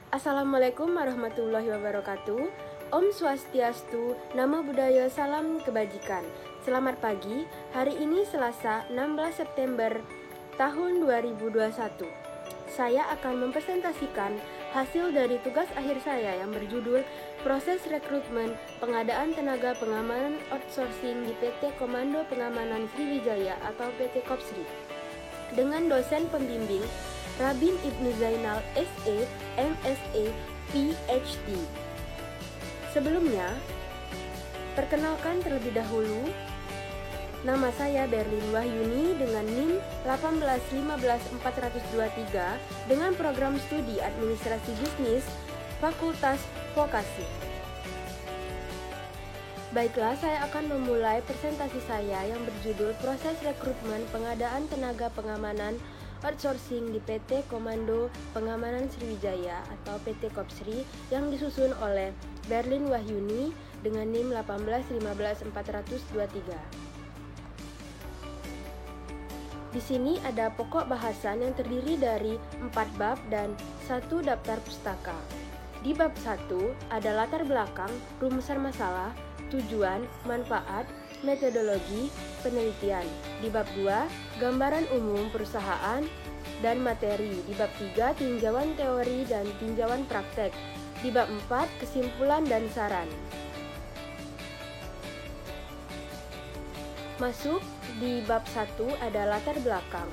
Assalamualaikum warahmatullahi wabarakatuh. Om Swastiastu, Namo Buddhaya, salam kebajikan. Selamat pagi, hari ini Selasa 16 September tahun 2021. Saya akan mempresentasikan hasil dari tugas akhir saya yang berjudul Proses Rekrutmen Pengadaan Tenaga Pengamanan Outsourcing di PT Komando Pengamanan Sriwijaya atau PT Kopsri dengan dosen pembimbing Rabin Ibnu Zainal SE, MSE, PhD. Sebelumnya, perkenalkan terlebih dahulu, nama saya Berlin Wahyuni dengan NIM 1815423 dengan program studi Administrasi Bisnis Fakultas Vokasi. Baiklah, saya akan memulai presentasi saya yang berjudul Proses Rekrutmen Pengadaan Tenaga Pengamanan Outsourcing di PT Komando Pengamanan Sriwijaya atau PT Kopsri yang disusun oleh Berlin Wahyuni dengan NIM 1815423. Di sini ada pokok bahasan yang terdiri dari 4 bab dan 1 daftar pustaka. Di bab 1 ada latar belakang, rumusan masalah, tujuan, manfaat, metodologi, penelitian. Di bab 2, gambaran umum perusahaan dan materi. Di bab 3, tinjauan teori dan tinjauan praktek. Di bab 4, kesimpulan dan saran. Masuk di bab 1 ada latar belakang.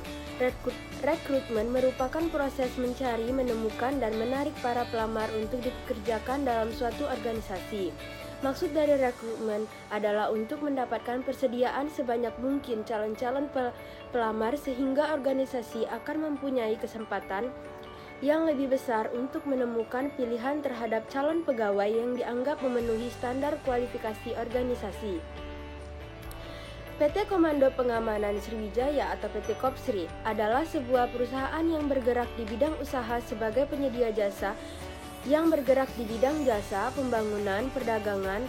Rekrutmen merupakan proses mencari, menemukan, dan menarik para pelamar untuk dipekerjakan dalam suatu organisasi. Maksud dari rekrutmen adalah untuk mendapatkan persediaan sebanyak mungkin calon-calon pelamar sehingga organisasi akan mempunyai kesempatan yang lebih besar untuk menemukan pilihan terhadap calon pegawai yang dianggap memenuhi standar kualifikasi organisasi. PT Komando Pengamanan Sriwijaya atau PT Kopsri adalah sebuah perusahaan yang bergerak di bidang usaha sebagai penyedia jasa yang bergerak di bidang jasa, pembangunan, perdagangan,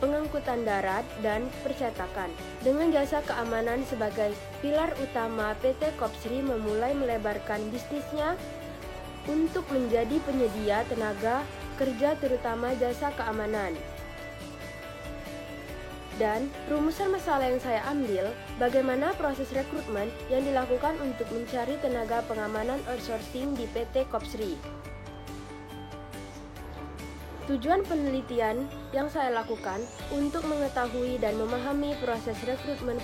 pengangkutan darat, dan percetakan. Dengan jasa keamanan sebagai pilar utama, PT Kopsri memulai melebarkan bisnisnya untuk menjadi penyedia tenaga kerja terutama jasa keamanan. Dan rumusan masalah yang saya ambil, bagaimana proses rekrutmen yang dilakukan untuk mencari tenaga pengamanan outsourcing di PT Kopsri. Tujuan penelitian yang saya lakukan untuk mengetahui dan memahami proses rekrutmen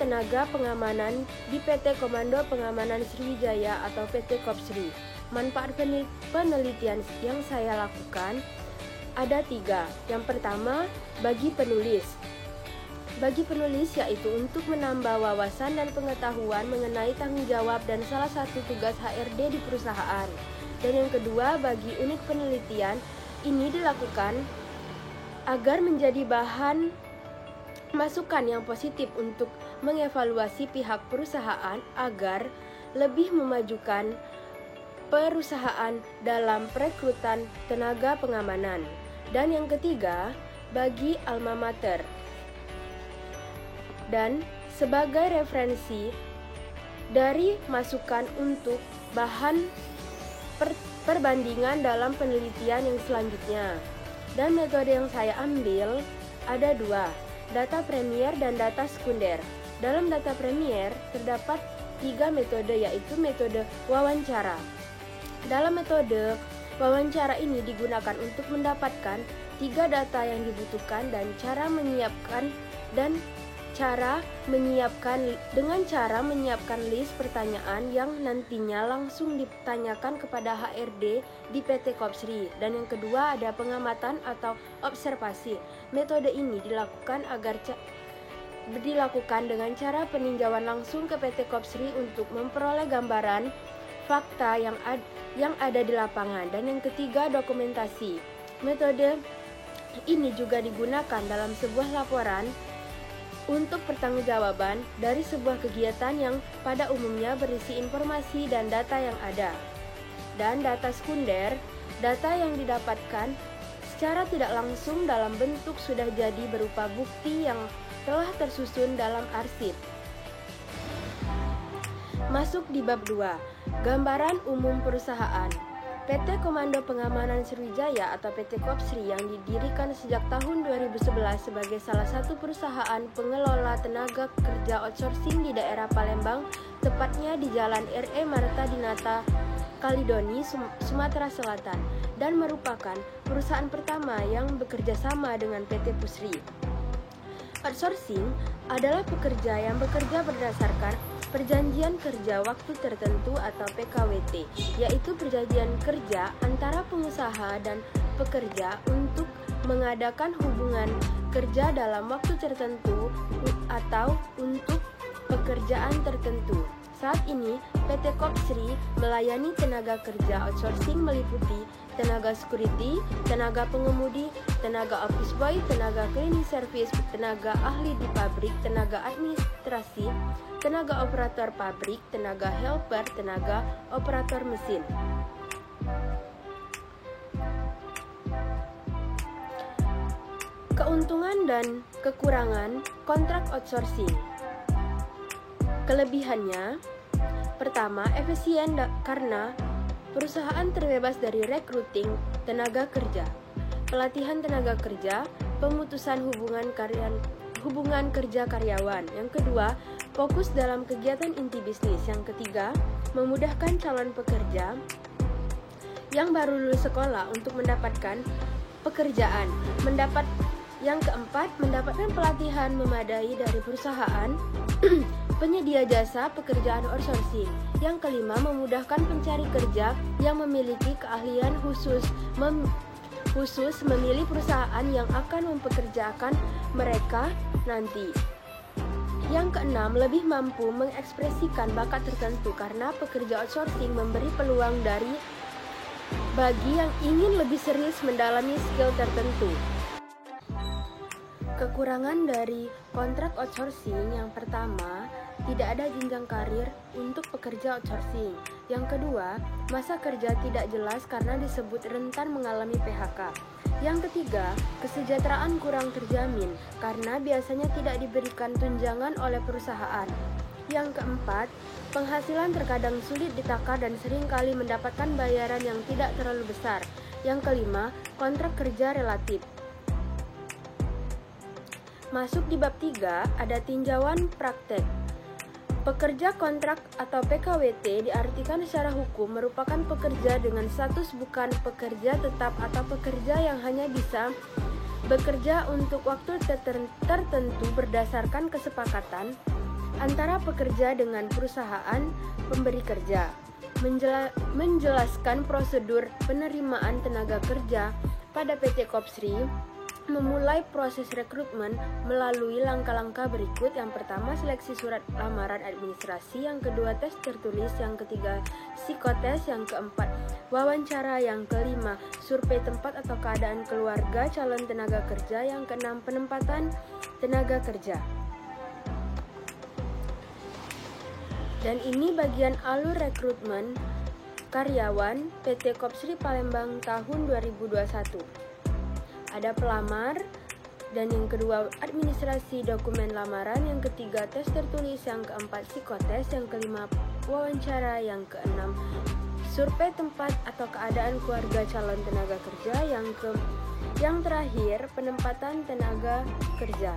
tenaga pengamanan di PT Komando Pengamanan Sriwijaya atau PT Kopsri. Manfaat penelitian yang saya lakukan ada 3. Yang pertama, bagi penulis. Bagi penulis yaitu untuk menambah wawasan dan pengetahuan mengenai tanggung jawab dan salah satu tugas HRD di perusahaan. Dan yang kedua, bagi unit penelitian, ini dilakukan agar menjadi bahan masukan yang positif untuk mengevaluasi pihak perusahaan agar lebih memajukan perusahaan dalam perekrutan tenaga pengamanan. Dan yang ketiga, bagi alma mater. Dan sebagai referensi dari masukan untuk bahan perbandingan dalam penelitian yang selanjutnya. Dan metode yang saya ambil ada 2, data premier dan data sekunder. Dalam data premier terdapat 3 metode, yaitu metode wawancara. Dalam metode wawancara ini digunakan untuk mendapatkan 3 data yang dibutuhkan dan cara menyiapkan list pertanyaan yang nantinya langsung ditanyakan kepada HRD di PT Kopsri. Dan yang kedua ada pengamatan atau observasi. Metode ini dilakukan dengan cara peninjauan langsung ke PT Kopsri untuk memperoleh gambaran fakta yang ada di lapangan. Dan yang ketiga, dokumentasi. Metode ini juga digunakan dalam sebuah laporan untuk pertanggungjawaban dari sebuah kegiatan yang pada umumnya berisi informasi dan data yang ada. Dan data sekunder, data yang didapatkan secara tidak langsung dalam bentuk sudah jadi berupa bukti yang telah tersusun dalam arsip. Masuk di bab 2. Gambaran umum perusahaan. PT Komando Pengamanan Sriwijaya atau PT Kopsri yang didirikan sejak tahun 2011 sebagai salah satu perusahaan pengelola tenaga kerja outsourcing di daerah Palembang, tepatnya di Jalan R.E. Marta Dinata, Kalidoni, Sumatera Selatan, dan merupakan perusahaan pertama yang bekerja sama dengan PT Pusri. Outsourcing adalah pekerja yang bekerja berdasarkan perjanjian kerja waktu tertentu atau PKWT, yaitu perjanjian kerja antara pengusaha dan pekerja untuk mengadakan hubungan kerja dalam waktu tertentu atau untuk pekerjaan tertentu. Saat ini, PT Kopsri melayani tenaga kerja outsourcing meliputi tenaga security, tenaga pengemudi, tenaga office boy, tenaga cleaning service, tenaga ahli di pabrik, tenaga administrasi, tenaga operator pabrik, tenaga helper, tenaga operator mesin. Keuntungan dan kekurangan kontrak outsourcing. Kelebihannya, pertama, efisien karena perusahaan terbebas dari recruiting tenaga kerja, pelatihan tenaga kerja, pemutusan hubungan kerja karyawan. Yang kedua, fokus dalam kegiatan inti bisnis. Yang ketiga, memudahkan calon pekerja yang baru lulus sekolah untuk mendapatkan pekerjaan. Yang keempat, mendapatkan pelatihan memadai dari perusahaan penyedia jasa pekerjaan outsourcing. Yang kelima, memudahkan pencari kerja yang memiliki keahlian khusus memilih perusahaan yang akan mempekerjakan mereka nanti. Yang keenam, lebih mampu mengekspresikan bakat tertentu karena pekerja outsourcing memberi peluang bagi yang ingin lebih serius mendalami skill tertentu. Kekurangan dari kontrak outsourcing, yang pertama, tidak ada jenjang karir untuk pekerja outsourcing. Yang kedua, masa kerja tidak jelas karena disebut rentan mengalami PHK. Yang ketiga, kesejahteraan kurang terjamin karena biasanya tidak diberikan tunjangan oleh perusahaan. Yang keempat, penghasilan terkadang sulit ditakar dan seringkali mendapatkan bayaran yang tidak terlalu besar. Yang kelima, kontrak kerja relatif. Masuk di bab 3, ada tinjauan praktek. Pekerja kontrak atau PKWT diartikan secara hukum merupakan pekerja dengan status bukan pekerja tetap atau pekerja yang hanya bisa bekerja untuk waktu tertentu berdasarkan kesepakatan antara pekerja dengan perusahaan pemberi kerja. Menjelaskan prosedur penerimaan tenaga kerja pada PT Kopsri, memulai proses rekrutmen melalui langkah-langkah berikut. Yang pertama, seleksi surat lamaran administrasi. Yang kedua, tes tertulis. Yang ketiga, psikotes. Yang keempat, wawancara. Yang kelima, survei tempat atau keadaan keluarga calon tenaga kerja. Yang keenam, penempatan tenaga kerja. Dan ini bagian alur rekrutmen karyawan PT Kopsri Palembang tahun 2021. Ada pelamar, dan yang kedua administrasi dokumen lamaran, yang ketiga tes tertulis, yang keempat psikotes, yang kelima wawancara, yang keenam survei tempat atau keadaan keluarga calon tenaga kerja, yang terakhir penempatan tenaga kerja.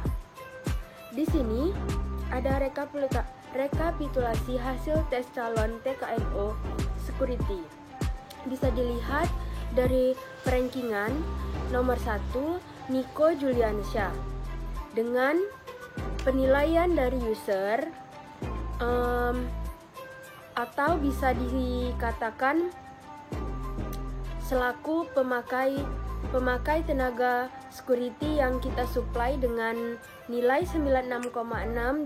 Di sini ada rekapitulasi hasil tes calon TKNO Security. Bisa dilihat dari rankingan. Nomor 1, Niko Juliansyah dengan penilaian dari user atau bisa dikatakan selaku pemakai tenaga security yang kita supply dengan nilai 96,6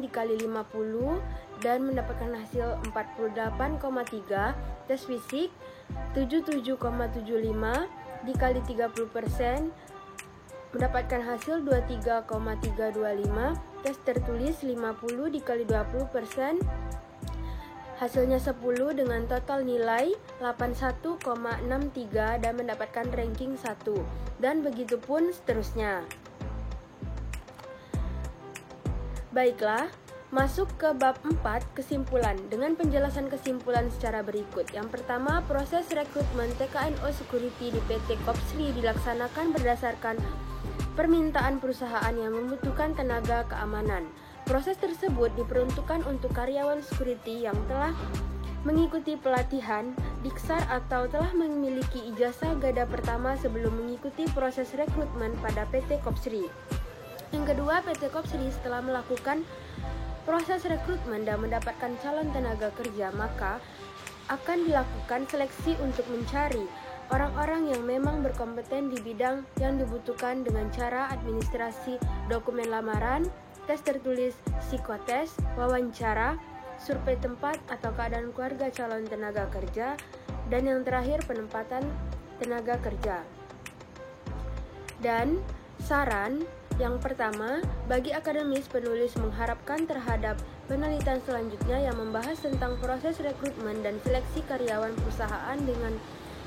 dikali 50 dan mendapatkan hasil 48,3. Tes fisik 77,75 dikali 30% mendapatkan hasil 23,325. Tes tertulis 50 dikali 20% hasilnya 10 dengan total nilai 81,63 dan mendapatkan ranking 1, dan begitu pun seterusnya. Baiklah, Masuk ke bab 4, kesimpulan, dengan penjelasan kesimpulan secara berikut. Yang pertama, proses rekrutmen TKNO Security di PT Kopsri dilaksanakan berdasarkan permintaan perusahaan yang membutuhkan tenaga keamanan. Proses tersebut diperuntukkan untuk karyawan security yang telah mengikuti pelatihan Diksar atau telah memiliki ijazah garda pertama sebelum mengikuti proses rekrutmen pada PT Kopsri. Yang kedua, PT Kopsri setelah melakukan proses rekrutmen dan mendapatkan calon tenaga kerja, maka akan dilakukan seleksi untuk mencari orang-orang yang memang berkompeten di bidang yang dibutuhkan dengan cara administrasi dokumen lamaran, tes tertulis, psikotes, wawancara, survei tempat atau keadaan keluarga calon tenaga kerja, dan yang terakhir penempatan tenaga kerja. Dan saran yang pertama, bagi akademis, penulis mengharapkan terhadap penelitian selanjutnya yang membahas tentang proses rekrutmen dan seleksi karyawan perusahaan dengan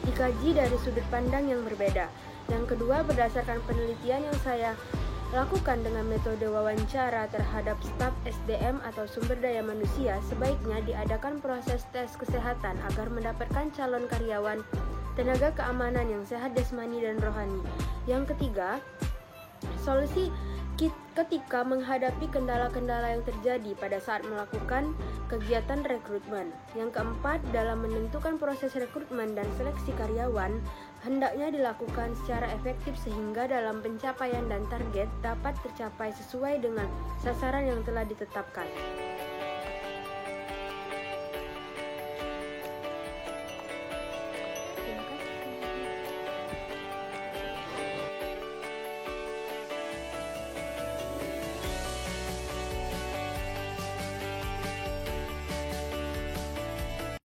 dikaji dari sudut pandang yang berbeda. Yang kedua, berdasarkan penelitian yang saya lakukan dengan metode wawancara terhadap staf SDM atau sumber daya manusia, sebaiknya diadakan proses tes kesehatan agar mendapatkan calon karyawan tenaga keamanan yang sehat jasmani dan rohani. Yang ketiga, solusi ketika menghadapi kendala-kendala yang terjadi pada saat melakukan kegiatan rekrutmen. Yang keempat, dalam menentukan proses rekrutmen dan seleksi karyawan, hendaknya dilakukan secara efektif sehingga dalam pencapaian dan target dapat tercapai sesuai dengan sasaran yang telah ditetapkan.